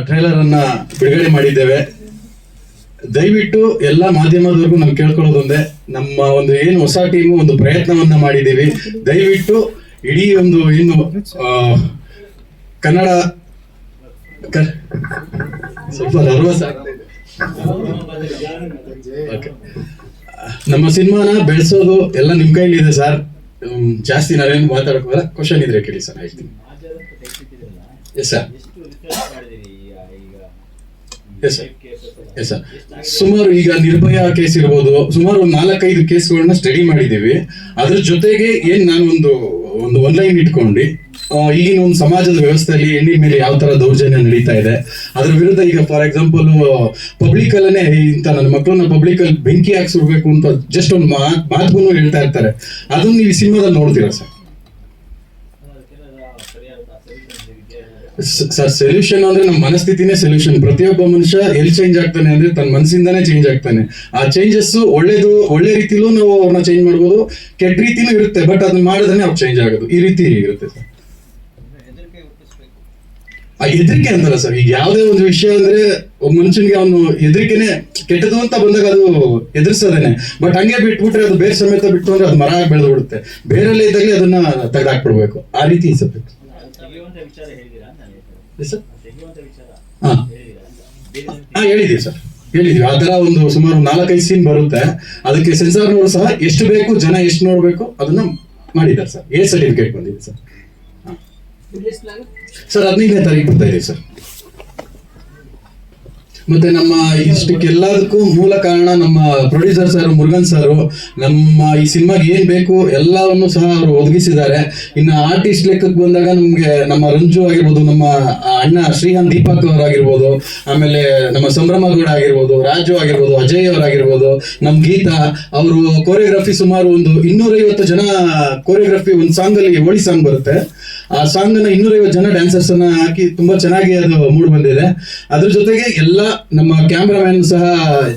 Trailer ಅನ್ನ ಬಿಡುಗಡೆ ಮಾಡಿದ್ದೇವೆ. ದಯವಿಟ್ಟು ಎಲ್ಲ ಮಾಧ್ಯಮದವರೆಗೂ ನಾವು ಕೇಳ್ಕೊಳ್ಳೋದೊಂದೇ, ನಮ್ಮ ಒಂದು ಏನು ಹೊಸ ಟೀಮು ಒಂದು ಪ್ರಯತ್ನವನ್ನ ಮಾಡಿದ್ದೀವಿ. ದಯವಿಟ್ಟು ಇಡೀ ಒಂದು ಏನು ಕನ್ನಡ ಸ್ವಲ್ಪ ನರ್ವಸ್ ನಮ್ಮ ಸಿನಿಮಾನ ಬೆಳೆಸೋದು ಎಲ್ಲ ನಿಮ್ ಕೈಲಿ ಇದೆ ಸರ್. ಜಾಸ್ತಿ ನಾವೇನು ಮಾತಾಡೋಕೆ ಕ್ವಶನ್ ಇದ್ರೆ ಕೇಳಿ ಸರ್, ಹೇಳ್ತೀನಿ. Yes sir, yes sir, yes sir. ಸುಮಾರು ಈಗ ನಿರ್ಭಯ ಕೇಸ್ ಇರ್ಬೋದು, ಸುಮಾರು ಒಂದು 4-5 ಕೇಸ್ಗಳನ್ನ ಸ್ಟಡಿ ಮಾಡಿದ್ದೀವಿ. ಅದ್ರ ಜೊತೆಗೆ ಏನ್ ನಾನು ಒಂದು ಒನ್ಲೈನ್ ಇಟ್ಕೊಂಡು ಈಗಿನ ಒಂದು ಸಮಾಜದ ವ್ಯವಸ್ಥೆಯಲ್ಲಿ ಹೆಣ್ಣಿನ ಮೇಲೆ ಯಾವ ತರ ದೌರ್ಜನ್ಯ ನಡೀತಾ ಇದೆ, ಅದ್ರ ವಿರುದ್ಧ ಈಗ ಫಾರ್ ಎಕ್ಸಾಂಪಲ್ ಪಬ್ಲಿಕ್ ಅಲ್ಲೇ ಇಂತ ನನ್ನ ಮಕ್ಕಳನ್ನ ಪಬ್ಲಿಕ್ ಅಲ್ಲಿ ಬೆಂಕಿ ಹಾಕ್ಸಿರ್ಬೇಕು ಅಂತ ಜಸ್ಟ್ ಒಂದು ಮಾತುಗೂ ಹೇಳ್ತಾ ಇರ್ತಾರೆ. ಅದನ್ನ ನೀವು ಸಿನಿಮಾದಲ್ಲಿ ನೋಡ್ತೀರಾ ಸರ್? ಸರ್ ಸೊಲ್ಯೂಷನ್ ಅಂದ್ರೆ ನಮ್ಮ ಮನಸ್ಥಿತಿನೇ ಸೊಲ್ಯೂಷನ್. ಪ್ರತಿಯೊಬ್ಬ ಮನುಷ್ಯ ಎಲ್ಲಿ ಚೇಂಜ್ ಆಗ್ತಾನೆ ಅಂದ್ರೆ ತನ್ನ ಮನಸ್ಸಿಂದಾನೇ ಚೇಂಜ್ ಆಗ್ತಾನೆ. ಆ ಚೇಂಜಸ್ ಒಳ್ಳೆ ರೀತಿಲೂ ನಾವು ಅವ್ರನ್ನ ಚೇಂಜ್ ಮಾಡ್ಬೋದು, ಕೆಟ್ಟ ರೀತಿನೂ ಇರುತ್ತೆ. ಬಟ್ ಅದನ್ನ ಮಾಡಿದ್ರೆ ಅವ್ರು ಚೇಂಜ್ ಆಗೋದು ಈ ರೀತಿ ಇರುತ್ತೆ ಸರ್. ಆ ಹೆದರಿಕೆ ಅಂತಲ್ಲ ಸರ್, ಈಗ ಯಾವುದೇ ಒಂದು ವಿಷಯ ಅಂದ್ರೆ ಒಬ್ಬ ಮನುಷ್ಯನಿಗೆ ಅವನು ಹೆದರಿಕೆನೆ ಕೆಟ್ಟದು ಅಂತ ಬಂದಾಗ ಅದು ಎದುರಿಸೋದೇನೆ. ಬಟ್ ಹಂಗೆ ಬಿಟ್ಬಿಟ್ರೆ ಅದು ಬೇರೆ ಸಮೇತ ಬಿಟ್ಟು ಅಂದ್ರೆ ಅದು ಮರ ಆಗಿ ಬೆಳೆದು ಬಿಡುತ್ತೆ. ಬೇರೆಲ್ಲೇ ಇದ್ದಾಗಲೇ ಅದನ್ನ ತೆಗೆದಾಕ್ಬಿಡ್ಬೇಕು. ಆ ರೀತಿ ಇಸಬೇಕು. ಹೇಳಿದೀವಿ ಸರ್, ಹೇಳಿದೀವಿ. ಆ ತರ ಒಂದು ಸುಮಾರು 4-5 ಸೀನ್ ಬರುತ್ತೆ. ಅದಕ್ಕೆ ಸೆನ್ಸಾರ್ನವರು ಸಹ ಎಷ್ಟು ಬೇಕು, ಜನ ಎಷ್ಟು ನೋಡ್ಬೇಕು ಅದನ್ನ ಮಾಡಿದ್ದಾರೆ ಸರ್. ಎ ಸರ್ಟಿಫಿಕೇಟ್ ಬಂದಿದೆ ಸರ್. ಸರ್ 15ನೇ ತಾರೀಕು ಬರ್ತಾ ಇದೆ ಸರ್. ಮತ್ತೆ ನಮ್ಮ ಇಷ್ಟಕ್ಕೆಲ್ಲದಕ್ಕೂ ಮೂಲ ಕಾರಣ ನಮ್ಮ ಪ್ರೊಡ್ಯೂಸರ್ ಸರ್ ಮುರುಗನ್ ಸರ್. ನಮ್ಮ ಈ ಸಿನಿಮಾಗೆ ಏನ್ ಬೇಕು ಎಲ್ಲವನ್ನು ಸಹ ಅವರು ಒದಗಿಸಿದ್ದಾರೆ. ಇನ್ನು ಆರ್ಟಿಸ್ಟ್ ಲೆಕ್ಕಕ್ಕೆ ಬಂದಾಗ ನಮ್ಗೆ ನಮ್ಮ ರಂಜು ಆಗಿರ್ಬೋದು, ನಮ್ಮ ಅಣ್ಣ ಶ್ರೀಹಾನ್ ದೀಪಕ್ ಅವರಾಗಿರ್ಬೋದು, ಆಮೇಲೆ ನಮ್ಮ ಸಂಭ್ರಮಗೌಡ ಆಗಿರ್ಬೋದು, ರಾಜು ಆಗಿರ್ಬೋದು, ಅಜಯ್ ಅವರಾಗಿರ್ಬೋದು, ನಮ್ ಗೀತಾ ಅವರು ಕೋರಿಯೋಗ್ರಫಿ ಸುಮಾರು ಒಂದು 250 ಜನ ಕೋರಿಯೋಗ್ರಫಿ ಒಂದು ಸಾಂಗ್ ಅಲ್ಲಿ ಹೋಳಿ ಸಾಂಗ್ ಬರುತ್ತೆ. ಆ ಸಾಂಗ್ ಅನ್ನ 250 ಜನ ಡ್ಯಾನ್ಸರ್ಸ್ ಅನ್ನ ಹಾಕಿ ತುಂಬಾ ಚೆನ್ನಾಗಿ ಅದು ಮೂಡ್ ಬಂದಿದೆ. ಅದ್ರ ಜೊತೆಗೆ ಎಲ್ಲ ನಮ್ಮ ಕ್ಯಾಮ್ರಾಮನ್ ಸಹ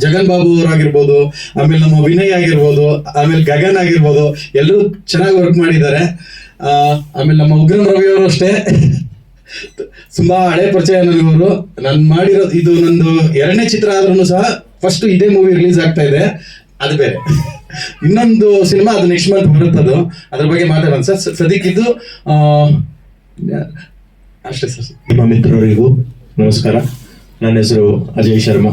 ಜಗನ್ ಬಾಬು ಅವರಾಗಿರ್ಬೋದು, ಆಮೇಲೆ ನಮ್ಮ ವಿನಯ್ ಆಗಿರ್ಬೋದು, ಆಮೇಲೆ ಗಗನ್ ಆಗಿರ್ಬೋದು, ಎಲ್ಲರೂ ಚೆನ್ನಾಗಿ ವರ್ಕ್ ಮಾಡಿದ್ದಾರೆ. ಆಮೇಲೆ ನಮ್ಮ ಉಗ್ರಂ ರವಿ ಅವರು ಅಷ್ಟೇ ತುಂಬಾ ಹಳೆ ಪರಿಚಯ ನನಗವರು. ನಾನು ಮಾಡಿರೋದು ಇದು ನಂದು 2ನೇ ಚಿತ್ರ ಆದ್ರೂ ಸಹ ಫಸ್ಟ್ ಇದೇ ಮೂವಿ ರಿಲೀಸ್ ಆಗ್ತಾ ಇದೆ. ಅದು ಬೇರೆ ಇನ್ನೊಂದು ಸಿನಿಮಾ ಅದು ನೆಕ್ಸ್ಟ್ ಮಂತ್ ಬರುತ್ತದು, ಅದ್ರ ಬಗ್ಗೆ ಮಾತಾಡೋಣ ಸರ್. ಸದ್ಯಕ್ಕಿದ್ದು ಅಷ್ಟೇ ಸರ್. ನಿಮ್ಮ ಮಿತ್ರರಿಗೂ ನಮಸ್ಕಾರ. ನನ್ನ ಹೆಸರು ಅಜಯ್ ಶರ್ಮಾ.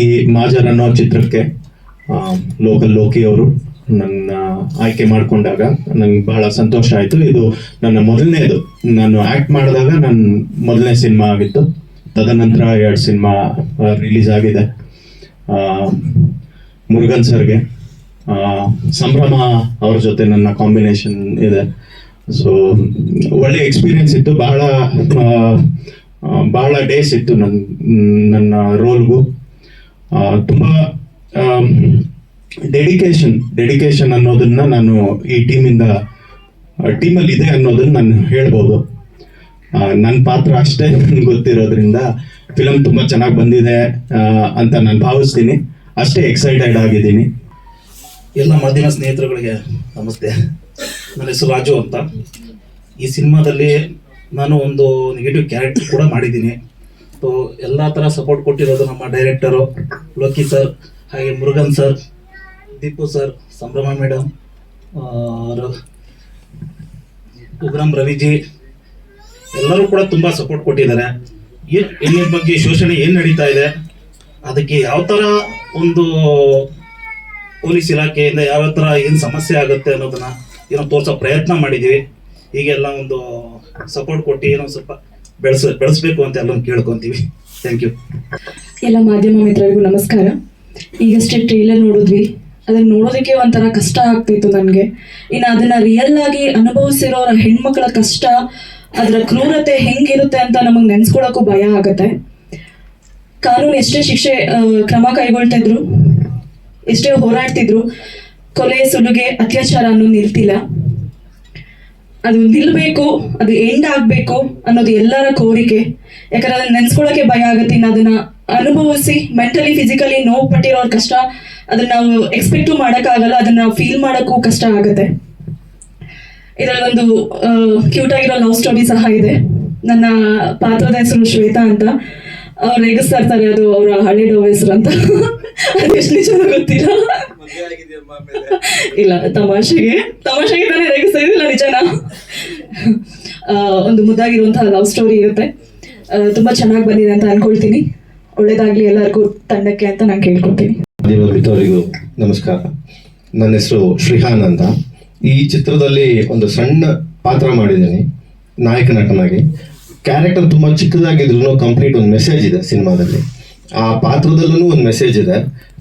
ಈ ಮಾಜರ್ ಅನ್ನೋ ಚಿತ್ರಕ್ಕೆ ಲೋಕಲ್ ಲೋಕಿ ಅವರು ನನ್ನ ಆಯ್ಕೆ ಮಾಡಿಕೊಂಡಾಗ ನಂಗೆ ಬಹಳ ಸಂತೋಷ ಆಯಿತು. ಇದು ನನ್ನ ಮೊದಲನೇದು, ನಾನು ಆ್ಯಕ್ಟ್ ಮಾಡಿದಾಗ ನನ್ನ ಮೊದಲನೇ ಸಿನಿಮಾ ಆಗಿತ್ತು. ತದನಂತರ 2 ಸಿನಿಮಾ ರಿಲೀಸ್ ಆಗಿದೆ. ಮುರುಗನ್ ಸರ್ಗೆ, ಸಂಭ್ರಮ ಅವ್ರ ಜೊತೆ ನನ್ನ ಕಾಂಬಿನೇಷನ್ ಇದೆ. ಸೊ ಒಳ್ಳೆ ಎಕ್ಸ್ಪೀರಿಯನ್ಸ್ ಇತ್ತು. ಬಹಳ ಡೇಸ್ ಇತ್ತು ನನ್ನ ರೋಲ್ಗೂ. ತುಂಬ ಡೆಡಿಕೇಶನ್ ಅನ್ನೋದನ್ನ ನಾನು ಈ ಟೀಮಲ್ಲಿ ಇದೆ ಅನ್ನೋದನ್ನ ನಾನು ಹೇಳ್ಬೋದು. ನನ್ನ ಪಾತ್ರ ಅಷ್ಟೇ ನನ್ಗೆ ಗೊತ್ತಿರೋದ್ರಿಂದ ಫಿಲಮ್ ತುಂಬ ಚೆನ್ನಾಗಿ ಬಂದಿದೆ ಅಂತ ನಾನು ಭಾವಿಸ್ತೀನಿ. ಅಷ್ಟೇ ಎಕ್ಸೈಟೆಡ್ ಆಗಿದ್ದೀನಿ. ಎಲ್ಲ ಮಾಧ್ಯಮ ಸ್ನೇಹಿತರುಗಳಿಗೆ ನಮಸ್ತೆ. ನನ್ನ ಹೆಸರು ರಾಜು ಅಂತ. ಈ ಸಿನಿಮಾದಲ್ಲಿ ನಾನು ಒಂದು ನೆಗೆಟಿವ್ ಕ್ಯಾರೆಕ್ಟರ್ ಕೂಡ ಮಾಡಿದ್ದೀನಿ. ಸೊ ಎಲ್ಲ ಥರ ಸಪೋರ್ಟ್ ಕೊಟ್ಟಿರೋದು ನಮ್ಮ ಡೈರೆಕ್ಟರು ಲೋಕಿ ಸರ್, ಹಾಗೆ ಮುರುಗನ್ ಸರ್, ದೀಪು ಸರ್, ಸಂಭ್ರಮ ಮೇಡಮ್, ಉಗ್ರಂ ರವಿಜಿ, ಎಲ್ಲರೂ ಕೂಡ ತುಂಬ ಸಪೋರ್ಟ್ ಕೊಟ್ಟಿದ್ದಾರೆ. ಹೆಣ್ಣಿನ ಬಗ್ಗೆ ಶೋಷಣೆ ಏನು ನಡೀತಾ ಇದೆ, ಅದಕ್ಕೆ ಯಾವ ಥರ ಒಂದು ಪೊಲೀಸ್ ಇಲಾಖೆಯಿಂದ ಯಾವ ಥರ ಏನು ಸಮಸ್ಯೆ ಆಗುತ್ತೆ ಅನ್ನೋದನ್ನ ಏನೋ ತೋರಿಸೋ ಪ್ರಯತ್ನ ಮಾಡಿದ್ದೀವಿ. ಹೀಗೆಲ್ಲ ಒಂದು ಸಪೋರ್ಟ್ ಕೊಟ್ಟು ಏನೋ ಸ್ವಲ್ಪ ಬೆಳೆಸ್ಬೇಕು ಅಂತ ಎಲ್ಲ ಕೇಳ್ಕೊತೀವಿ. Thank you. ಎಲ್ಲ ಮಾಧ್ಯಮ ಮಿತ್ರರಿಗೂ ನಮಸ್ಕಾರ. ಈಗಷ್ಟೇ ಟ್ರೈಲರ್ ನೋಡಿದ್ವಿ. ಅದನ್ನ ನೋಡೋದಕ್ಕೆ ಒಂಥರ ಕಷ್ಟ ಆಗ್ತಿತ್ತು ನನಗೆ. ಇನ್ನು ಅದನ್ನ ರಿಯಲ್ ಆಗಿ ಅನುಭವಿಸಿರೋ ಹೆಣ್ಮಕ್ಳ ಕಷ್ಟ, ಅದರ ಕ್ರೂರತೆ ಹೆಂಗಿರುತ್ತೆ ಅಂತ ನಮಗೆ ನೆನ್ಸ್ಕೊಳಕ್ಕೂ ಭಯ ಆಗತ್ತೆ. ಕಾನೂನು ಎಷ್ಟೇ ಕ್ರಮ ಕೈಗೊಳ್ತಿದ್ರು, ಎಷ್ಟೇ ಹೋರಾಡ್ತಿದ್ರು, ಕೊಲೆ, ಸುಲಿಗೆ, ಅತ್ಯಾಚಾರ ಅನ್ನೋದು ನಿಲ್ತಿಲ್ಲ. ಅದು ನಿಲ್ಬೇಕು, ಅದು ಎಂಡ್ ಆಗ್ಬೇಕು ಅನ್ನೋದು ಎಲ್ಲರ ಕೋರಿಕೆ. ಯಾಕಂದ್ರೆ ಅದನ್ನ ನೆನ್ಸ್ಕೊಳಕ್ಕೆ ಭಯ ಆಗುತ್ತೆ. ಇನ್ನು ಅದನ್ನ ಅನುಭವಿಸಿ ಮೆಂಟಲಿ ಫಿಸಿಕಲಿ ನೋವು ಪಟ್ಟಿರೋರ್ ಕಷ್ಟ ಅದನ್ನ ನಾವು ಎಕ್ಸ್ಪೆಕ್ಟು ಮಾಡೋಕ್ಕಾಗಲ್ಲ. ಅದನ್ನ ಫೀಲ್ ಮಾಡೋಕ್ಕೂ ಕಷ್ಟ ಆಗುತ್ತೆ. ಇದರಲ್ಲಿ ಒಂದು ಕ್ಯೂಟ್ ಆಗಿರೋ ಲವ್ ಸ್ಟೋರಿ ಸಹ ಇದೆ. ನನ್ನ ಪಾತ್ರದ ಹೆಸರು ಶ್ವೇತಾ ಅಂತ. ಅವ್ರು ರೇಗಿಸ್ತಾ ಇರ್ತಾರೆ, ಅದು ಅವರ ಹಳೆ ಡವ್ ಹೆಸರು ಅಂತ. ಅದೆಷ್ಟು ನಿಜ ಗೊತ್ತಿಲ್ಲ. ಇಲ್ಲ, ತಮಾಷೆಗೆ ತಾನೇ ರೇಗಿಸ್ತಾ ಇದ್ದಿಲ್ಲ, ನಿಜನಾ? ಒಂದು ಮುದ್ದಾಗಿರುವಂತಹ ಲವ್ ಸ್ಟೋರಿ ಇರುತ್ತೆ. ತುಂಬಾ ಚೆನ್ನಾಗಿ ಬಂದಿದೆ ಅಂತ ಅನ್ಕೊಳ್ತೀನಿ. ಒಳ್ಳೇದಾಗ್ಲಿ ಎಲ್ಲರಿಗೂ ತಂಡಕ್ಕೆ ಅಂತ ನಾನು ಕೇಳ್ಕೊತೀನಿ. ಅವರಿಗೂ ನಮಸ್ಕಾರ. ನನ್ನ ಹೆಸರು ಶ್ರೀಹಾನ್ ಅಂತ. ಈ ಚಿತ್ರದಲ್ಲಿ ಒಂದು ಸಣ್ಣ ಪಾತ್ರ ಮಾಡಿದ್ದೀನಿ ನಾಯಕ ನಟನಾಗಿ. ಕ್ಯಾರೆಕ್ಟರ್ ತುಂಬಾ ಚಿಕ್ಕದಾಗಿದ್ರು ಕಂಪ್ಲೀಟ್ ಒಂದು ಮೆಸೇಜ್ ಇದೆ ಸಿನಿಮಾದಲ್ಲಿ. ಆ ಪಾತ್ರದಲ್ಲೂ ಒಂದು ಮೆಸೇಜ್ ಇದೆ.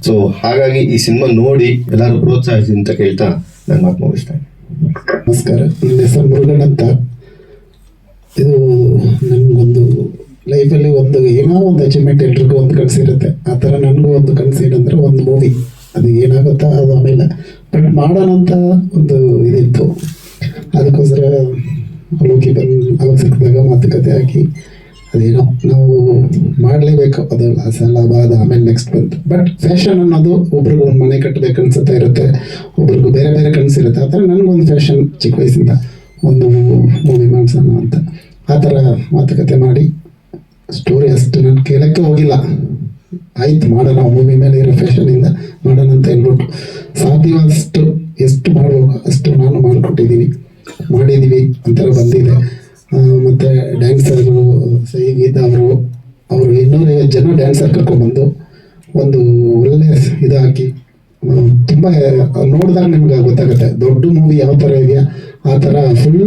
ಸೊ ಹಾಗಾಗಿ ಈ ಸಿನಿಮಾ ನೋಡಿ ಎಲ್ಲರೂ ಪ್ರೋತ್ಸಾಹಿಸಿ ಅಂತ ಕೇಳ್ತಾ ನಾನು ಮಾತು ಮುಗಿಸ್ತೇನೆ. ನಮಸ್ಕಾರ, ನನ್ನ ಹೆಸರು ಮುರುಗನ್ ಅಂತ. ಇದು ನನಗೊಂದು ಲೈಫಲ್ಲಿ ಒಂದು ಏನೋ ಒಂದು ಅಚೀವ್ಮೆಂಟ್ ಎಲ್ರಿಗೂ ಒಂದು ಕನಸಿರುತ್ತೆ. ಆ ಥರ ನನಗೂ ಒಂದು ಕನಸು ಏನಂದರೆ ಒಂದು ಮೂವಿ. ಅದು ಏನಾಗುತ್ತಾ ಅದು ಆಮೇಲೆ ಬಟ್ ಮಾಡೋಣ ಅಂತ ಒಂದು ಇದಿತ್ತು. ಅದಕ್ಕೋಸ್ಕರ ಲೋಕಿ ಅವಾಗ ಸಿಕ್ಕಿದಾಗ ಮಾತುಕತೆ ಹಾಕಿ ಅದೇನೋ ನಾವು ಮಾಡಲೇಬೇಕು, ಅದು ಲಾಭ ಅದು ಆಮೇಲೆ ನೆಕ್ಸ್ಟ್ ಬಂತು. ಬಟ್ ಫ್ಯಾಷನ್ ಅನ್ನೋದು ಒಬ್ರಿಗೂ ಒಂದು ಮನೆ ಕಟ್ಟಬೇಕು ಅನ್ಸುತ್ತಾ ಇರುತ್ತೆ, ಒಬ್ರಿಗೂ ಬೇರೆ ಬೇರೆ ಕನಸಿರುತ್ತೆ. ಆ ಥರ ನನಗೊಂದು ಫ್ಯಾಷನ್ ಚಿಕ್ಕ ವಯಸ್ಸಿಂದ ಒಂದು ಮೂವಿ ಮಾಡಿಸೋಣ ಅಂತ ಆ ಥರ ಮಾತುಕತೆ ಮಾಡಿ ಸ್ಟೋರಿ ಅಷ್ಟು ನಾನು ಕೇಳೋಕ್ಕೆ ಹೋಗಿಲ್ಲ. ಆಯ್ತು ಮಾಡೋಣ, ಮೂವಿ ಮೇಲೆ ಇರೋ ಫ್ಯಾಷನಿಂದ ಮಾಡೋಣ ಅಂತ ಹೇಳ್ಬಿಟ್ಟು ಸಾಧ್ಯವಾದಷ್ಟು ಎಷ್ಟು ಮಾಡಬೇಕು ಅಷ್ಟು ನಾನು ಮಾಡಿದ್ದೀವಿ ಒಂಥರ ಬಂದಿದೆ. ಮತ್ತು ಡ್ಯಾನ್ಸರು ಸೈ ಗೀತಾ ಅವರು 250 ಜನ ಡ್ಯಾನ್ಸರ್ ಕರ್ಕೊಂಡ್ಬಂದು ಒಂದು ಒಳ್ಳೆ ಇದು ಹಾಕಿ ತುಂಬ ನೋಡಿದಾಗ ನಿಮ್ಗೆ ಗೊತ್ತಾಗುತ್ತೆ ದೊಡ್ಡ ಮೂವಿ ಯಾವ ಥರ ಇದೆಯಾ ಆ ಥರ ಫುಲ್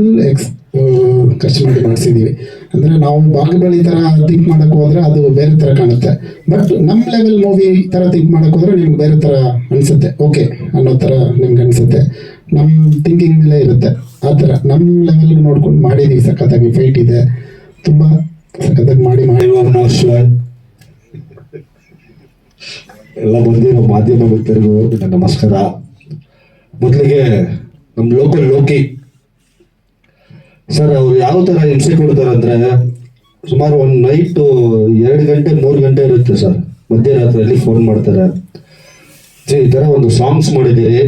ಖರ್ಚು ಮಾಡಿ ಮಾಡಿಸಿದ್ದೀವಿ. ಅಂದರೆ ನಾವು ಬಾಹುಬಲಿ ಥರ ಥಿಂಕ್ ಮಾಡೋಕ್ಕೆ ಹೋದರೆ ಅದು ಬೇರೆ ಥರ ಕಾಣುತ್ತೆ. ಬಟ್ ನಮ್ಮ ಲೆವೆಲ್ ಮೂವಿ ಥರ ಥಿಂಕ್ ಮಾಡೋಕ್ಕೆ ಹೋದರೆ ನಿಮ್ಗೆ ಬೇರೆ ಥರ ಅನಿಸುತ್ತೆ, ಓಕೆ ಅನ್ನೋ ಥರ ನಿಮ್ಗೆ ಅನಿಸುತ್ತೆ. ನಮ್ಮ ಥಿಂಕಿಂಗ್ ಮೇಲೆ ಇರುತ್ತೆ. ಆ ಥರ ನಮ್ಮ ಲೆವೆಲ್ಗೆ ನೋಡ್ಕೊಂಡು ಮಾಡಿದ್ದೀವಿ. ಸಖತ್ತಾಗಿ ಫೈಟ್ ಇದೆ, ತುಂಬ ಸಖತ್ತಾಗಿ ಮಾಡಿ ಎಲ್ಲ ಬಂದಿರೋ ಮಾಧ್ಯಮ ಮಿತ್ರರಿಗೂ ನಮಸ್ಕಾರ. ಮೊದಲಿಗೆ ನಮ್ಮ ಲೋಕಿ ಸರ್, ಅವ್ರು ಯಾವ ಥರ ಹಿಂಸೆ ಕೊಡ್ತಾರೆ ಅಂದರೆ ಸುಮಾರು ಒಂದು ನೈಟು 2 ಗಂಟೆ 3 ಗಂಟೆ ಇರುತ್ತೆ ಸರ್. ಮಧ್ಯರಾತ್ರಿಯಲ್ಲಿ ಫೋನ್ ಮಾಡ್ತಾರೆ, ಈ ಥರ ಒಂದು ಸಾಂಗ್ಸ್ ಮಾಡಿದ್ದೀರಿ,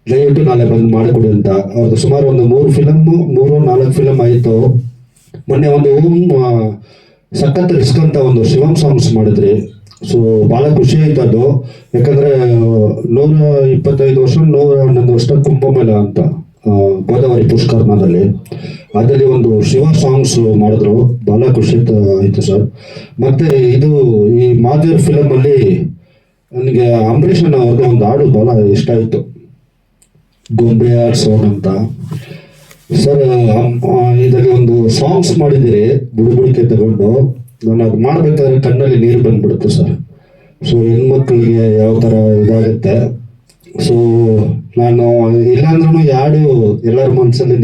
ದಯವಿಟ್ಟು ನಾಳೆ ಬಂದು ಮಾಡಿಕೊಡಿ ಅಂತ. ಅವ್ರದ್ದು ಸುಮಾರು ಒಂದು 3-4 ಫಿಲಮ್ ಆಯಿತು. ಮೊನ್ನೆ ಒಂದು ಸಖತ್ ರಿಸ್ಕ್ ಅಂತ ಒಂದು ಶಿವಂ ಸಾಂಗ್ಸ್ ಮಾಡಿದ್ರಿ. ಸೊ ಭಾಳ ಖುಷಿ ಆಯ್ತು ಅದು. ಯಾಕಂದರೆ 125 ವರ್ಷ 111 ವರ್ಷ ಕುಂಭಮೇಳ ಅಂತ ಗೋದಾವರಿ ಪುಷ್ಕರ್ಣದಲ್ಲಿ ಅದರಲ್ಲಿ ಒಂದು ಶಿವ ಸಾಂಗ್ಸ್ ಮಾಡಿದ್ರು. ಭಾಳ ಖುಷಿ ಆಯಿತು ಸರ್. ಮತ್ತು ಇದು ಈ ಮಾದೇವ್ ಫಿಲಮಲ್ಲಿ ನನಗೆ ಅಂಬರೀಷ್ ಅವ್ರದ್ದು ಒಂದು ಹಾಡು ಭಾಳ ಇಷ್ಟ ಆಯಿತು, ಗೊಂಬೆ ಆಡ್ಸೋಣ ಅಂತ. ಸರ್ ಇದರಲ್ಲಿ ಒಂದು ಸಾಂಗ್ಸ್ ಮಾಡಿದ್ದೀರಿ ಬುಡುಬುಡಿಕೆ ತಗೊಂಡು. ನಾನು ಅದು ಮಾಡಬೇಕಾದ್ರೆ ಕಣ್ಣಲ್ಲಿ ನೀರು ಬಂದ್ಬಿಡುತ್ತೆ ಸರ್. ಸೊ ಹೆಣ್ಮಕ್ಳಿಗೆ ಯಾವ ಥರ ಇದಾಗುತ್ತೆ. ಸೊ ನಾನು ಇಲ್ಲಾಂದ್ರೂ ಯಾಡು ಎಲ್ಲರ ಮನಸ್ಸಲ್ಲಿ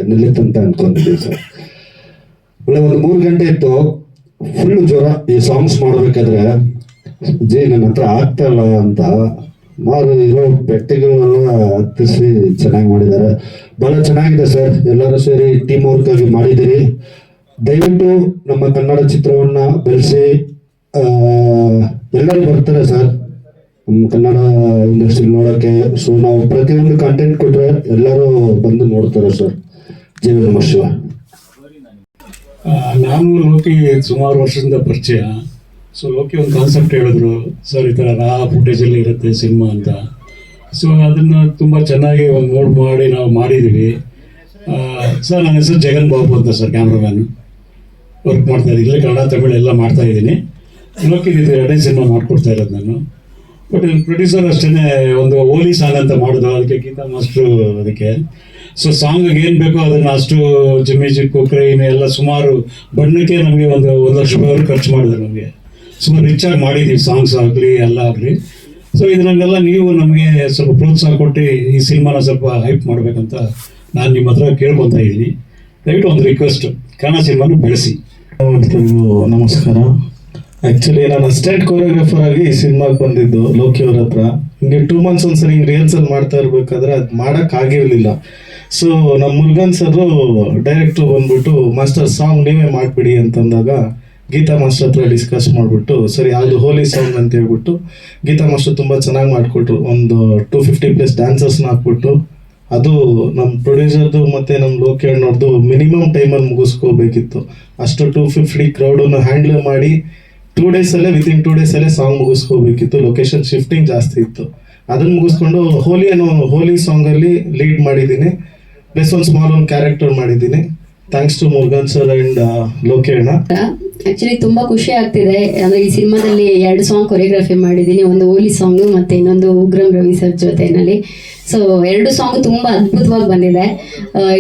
ನಿಲ್ಲುತ್ತಂತ ಅಂದ್ಕೊಂಡಿದ್ದೀನಿ ಸರ್. ಒಳ್ಳೆ ಒಂದು 3 ಗಂಟೆ ಇತ್ತು, ಫುಲ್ಲು ಜ್ವರ. ಈ ಸಾಂಗ್ಸ್ ಮಾಡಬೇಕಾದ್ರೆ ನನ್ನ ಹತ್ರ ಆಗ್ತಾ ಇಲ್ಲ ಅಂತ ಇರೋ ವ್ಯಕ್ತಿಗಳೆಲ್ಲ ಹತ್ತಿಸಿ ಚೆನ್ನಾಗಿ ಮಾಡಿದ್ದಾರೆ. ಭಾಳ ಚೆನ್ನಾಗಿದೆ ಸರ್. ಎಲ್ಲರೂ ಸೇರಿ ಟೀಮ್ ವರ್ಕ್ ಆಗಿ ಮಾಡಿದ್ದೀರಿ. ದಯವಿಟ್ಟು ನಮ್ಮ ಕನ್ನಡ ಚಿತ್ರವನ್ನ ಬೆಳೆಸಿ. ಎಲ್ಲರೂ ಬರ್ತಾರೆ ಸರ್ ನಮ್ಮ ಕನ್ನಡ ಇಂಡಸ್ಟ್ರಿ ನೋಡೋಕ್ಕೆ. ಸೊ ನಾವು ಪ್ರತಿಯೊಂದು ಕಂಟೆಂಟ್ ಕೊಟ್ಟರೆ ಎಲ್ಲರೂ ಬಂದು ನೋಡ್ತಾರೆ ಸರ್. ಜೈ ನಮಃ ಶಿವ. ನಾನು ಲೋಕಿ ಸುಮಾರು ವರ್ಷದಿಂದ ಪರಿಚಯ. ಸೊ ಲೋಕಿ ಒಂದು ಕಾನ್ಸೆಪ್ಟ್ ಹೇಳಿದ್ರು ಸರ್, ಈ ಥರ ಫುಟೇಜಲ್ಲಿ ಇರುತ್ತೆ ಸಿನಿಮಾ ಅಂತ. ಸೊ ಅದನ್ನು ತುಂಬ ಚೆನ್ನಾಗಿ ಒಂದು ಮೋಡ್ ಮಾಡಿ ನಾವು ಮಾಡಿದ್ದೀವಿ ಸರ್. ನನ್ನ ಹೆಸರು ಜಗನ್ ಬಾಬು ಅಂತ ಸರ್, ಕ್ಯಾಮ್ರಾಮ್ಯಾನ್ ವರ್ಕ್ ಮಾಡ್ತಾ ಇದ್ದೀನಿ. ಇಲ್ಲೇ ಕನ್ನಡ ತಮಿಳು ಎಲ್ಲ ಮಾಡ್ತಾ ಇದ್ದೀನಿ. ಲೋಕಿ ಇದು 2ನೇ ಸಿನಿಮಾ ಮಾಡಿಕೊಡ್ತಾ ಇರೋದು ನಾನು. ಬಟ್ ಪ್ರೊಡ್ಯೂಸರ್ ಅಷ್ಟೇ ಒಂದು ಓಲಿ ಸಾಂಗ್ ಅಂತ ಮಾಡೋದು, ಅದಕ್ಕೆ ಗೀತಾ ಮಾಸ್ಟ್ರು ಅದಕ್ಕೆ. ಸೊ ಸಾಂಗಿಗೆ ಏನು ಬೇಕೋ ಅದನ್ನು ಅಷ್ಟು ಮ್ಯೂಸಿಕ್ಕು ಕ್ರೈನ್ ಎಲ್ಲ ಸುಮಾರು ಬಣ್ಣಕ್ಕೆ ನಮಗೆ ಒಂದು 1 ಲಕ್ಷ ರೂಪಾಯಿ ಖರ್ಚು ಮಾಡಿದ್ರು. ನಮಗೆ ಸುಮಾರು ರಿಚಾಗಿ ಮಾಡಿದ್ದೀವಿ, ಸಾಂಗ್ಸ್ ಆಗಲಿ ಎಲ್ಲ ಆಗಲಿ. ಸೊ ಇದನ್ನೆಲ್ಲ ನೀವು ನಮಗೆ ಸ್ವಲ್ಪ ಪ್ರೋತ್ಸಾಹ ಕೊಟ್ಟು ಈ ಸಿನಿಮಾನ ಸ್ವಲ್ಪ ಹೈಪ್ ಮಾಡಬೇಕಂತ ನಾನು ನಿಮ್ಮ ಹತ್ರ ಕೇಳ್ಕೊತಾ ಇದ್ದೀನಿ. ದಯವಿಟ್ಟು ಒಂದು ರಿಕ್ವೆಸ್ಟ್, ಕನ್ನಡ ಸಿನಿಮಾನ ಬೆಳೆಸಿ. ನಮಸ್ಕಾರ. ಆ್ಯಕ್ಚುಲಿ ನಾನು ಅಸಿಸ್ಟೆಂಟ್ ಕೊರಿಯೋಗ್ರಾಫರ್ ಆಗಿ ಈ ಸಿನಿಮಾಗೆ ಬಂದಿದ್ದು ಲೋಕಿ ಅವ್ರ ಹತ್ರ. ಹಿಂಗೆ 2 ಮಂತ್ಸ್ ಒಂದ್ಸರಿ ಹಿಂಗೆ ರಿಹರ್ಸಲ್ ಮಾಡ್ತಾ ಇರಬೇಕಾದ್ರೆ ಅದು ಮಾಡೋಕ್ಕಾಗಿರಲಿಲ್ಲ. ಸೊ ನಮ್ಮ ಮುರುಗನ್ ಸರು ಡೈರೆಕ್ಟ್ರು ಬಂದ್ಬಿಟ್ಟು ಮಾಸ್ಟರ್ ಸಾಂಗ್ ನೀವೇ ಮಾಡಿಬಿಡಿ ಅಂತಂದಾಗ ಗೀತಾ ಮಾಸ್ಟರ್ ಹತ್ರ ಡಿಸ್ಕಸ್ ಮಾಡಿಬಿಟ್ಟು ಸರಿ ಯಾವುದು ಹೋಲಿ ಸಾಂಗ್ ಅಂತ ಹೇಳ್ಬಿಟ್ಟು ಗೀತಾ ಮಾಸ್ಟರ್ ತುಂಬ ಚೆನ್ನಾಗಿ ಮಾಡಿಕೊಟ್ರು. ಒಂದು 250+ ಡ್ಯಾನ್ಸರ್ಸ್ನ ಹಾಕ್ಬಿಟ್ಟು ಅದು ನಮ್ಮ ಪ್ರೊಡ್ಯೂಸರ್ದು ಮತ್ತು ನಮ್ಮ ಲೋಕಿ ಅಣ್ಣವ್ರದ್ದು ಮಿನಿಮಮ್ ಟೈಮಲ್ಲಿ ಮುಗಿಸ್ಕೋಬೇಕಿತ್ತು. ಅಷ್ಟು 250 ಕ್ರೌಡನ್ನು ಹ್ಯಾಂಡಲ್ ಮಾಡಿ 2 ಡೇಸಲ್ಲೇ ವಿತಿನ್ 2 ಡೇಸಲ್ಲೇ ಸಾಂಗ್ ಮುಗಿಸ್ಕೋಬೇಕಿತ್ತು. ಲೊಕೇಶನ್ ಶಿಫ್ಟಿಂಗ್ ಜಾಸ್ತಿ ಇತ್ತು. ಅದನ್ನು ಮುಗಿಸ್ಕೊಂಡು ಹೋಲಿ ಸಾಂಗಲ್ಲಿ ಲೀಡ್ ಮಾಡಿದ್ದೀನಿ, ಪ್ಲಸ್ ಒಂದು ಸ್ಮಾಲ್ ಒಂದು ಕ್ಯಾರೆಕ್ಟರ್ ಮಾಡಿದ್ದೀನಿ. Thanks to Murugan sir and Loki ಅಣ್ಣ. ಆಕ್ಚುಲಿ ತುಂಬಾ ಖುಷಿ ಆಗ್ತಿದೆ. ಅಂದ್ರೆ ಈ ಸಿನಿಮಾದಲ್ಲಿ 2 ಸಾಂಗ್ ಕೊರಿಯೋಗ್ರಫಿ ಮಾಡಿದ್ದೀನಿ, ಒಂದು ಓಲಿ ಸಾಂಗ್ ಮತ್ತೆ ಇನ್ನೊಂದು ಉಗ್ರಂ ರವಿ ಸರ್ ಜೊತೆನಲ್ಲಿ. ಸೊ 2 ಸಾಂಗ್ ತುಂಬಾ ಅದ್ಭುತವಾಗಿ ಬಂದಿದೆ.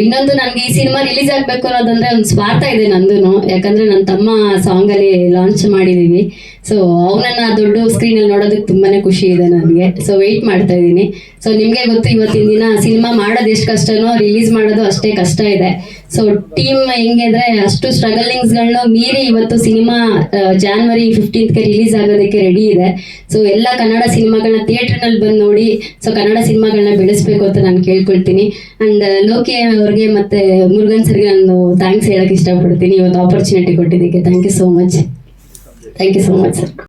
ಇನ್ನೊಂದು ನನಗೆ ಈ ಸಿನಿಮಾ ರಿಲೀಸ್ ಆಗ್ಬೇಕು ಅನ್ನೋದಂದ್ರೆ ಒಂದು ಸ್ವಾರ್ಥ ಇದೆ ನಂದು, ಯಾಕಂದ್ರೆ ನನ್ನ ತಮ್ಮ ಸಾಂಗ್ ಅಲ್ಲಿ ಲಾಂಚ್ ಮಾಡಿದೀವಿ. ಸೊ ಅವನನ್ನ ದೊಡ್ಡ ಸ್ಕ್ರೀನ್ ಅಲ್ಲಿ ನೋಡೋದಕ್ಕೆ ತುಂಬಾನೇ ಖುಷಿ ಇದೆ ನನಗೆ. ಸೊ ವೆಯ್ಟ್ ಮಾಡ್ತಾ ಇದ್ದೀನಿ. ಸೊ ನಿಮ್ಗೆ ಗೊತ್ತು, ಇವತ್ತಿನ ದಿನ ಸಿನಿಮಾ ಮಾಡೋದು ಎಷ್ಟು ಕಷ್ಟನೋ ರಿಲೀಸ್ ಮಾಡೋದು ಅಷ್ಟೇ ಕಷ್ಟ ಇದೆ. ಸೊ ಟೀಮ್ ಹೆಂಗೆ ಅಂದ್ರೆ ಅಷ್ಟು ಸ್ಟ್ರಗಲಿಂಗ್ಸ್ಗಳನ್ನ ಮೀರಿ ಇವತ್ತು ಸಿನಿಮಾ January 15th ರಿಲೀಸ್ ಆಗೋದಕ್ಕೆ ರೆಡಿ ಇದೆ. ಸೊ ಎಲ್ಲ ಕನ್ನಡ ಸಿನಿಮಾಗಳನ್ನ ಥಿಯೇಟರ್ನಲ್ಲಿ ಬಂದು ನೋಡಿ, ಸೊ ಕನ್ನಡ ಸಿನಿಮಾಗಳನ್ನ ಬೆಳೆಸ್ಬೇಕು ಅಂತ ನಾನು ಕೇಳ್ಕೊಳ್ತೀನಿ. ಅಂಡ್ ಲೋಕಿ ಅವ್ರಿಗೆ ಮತ್ತೆ ಮುರುಗನ್ ಸರ್ಗೆ ನಾನು ಥ್ಯಾಂಕ್ಸ್ ಹೇಳಕ್ ಇಷ್ಟಪಡ್ತೀನಿ ಇವತ್ತು ಆಪರ್ಚುನಿಟಿ ಕೊಟ್ಟಿದ್ದಕ್ಕೆ. Thank you so much sir.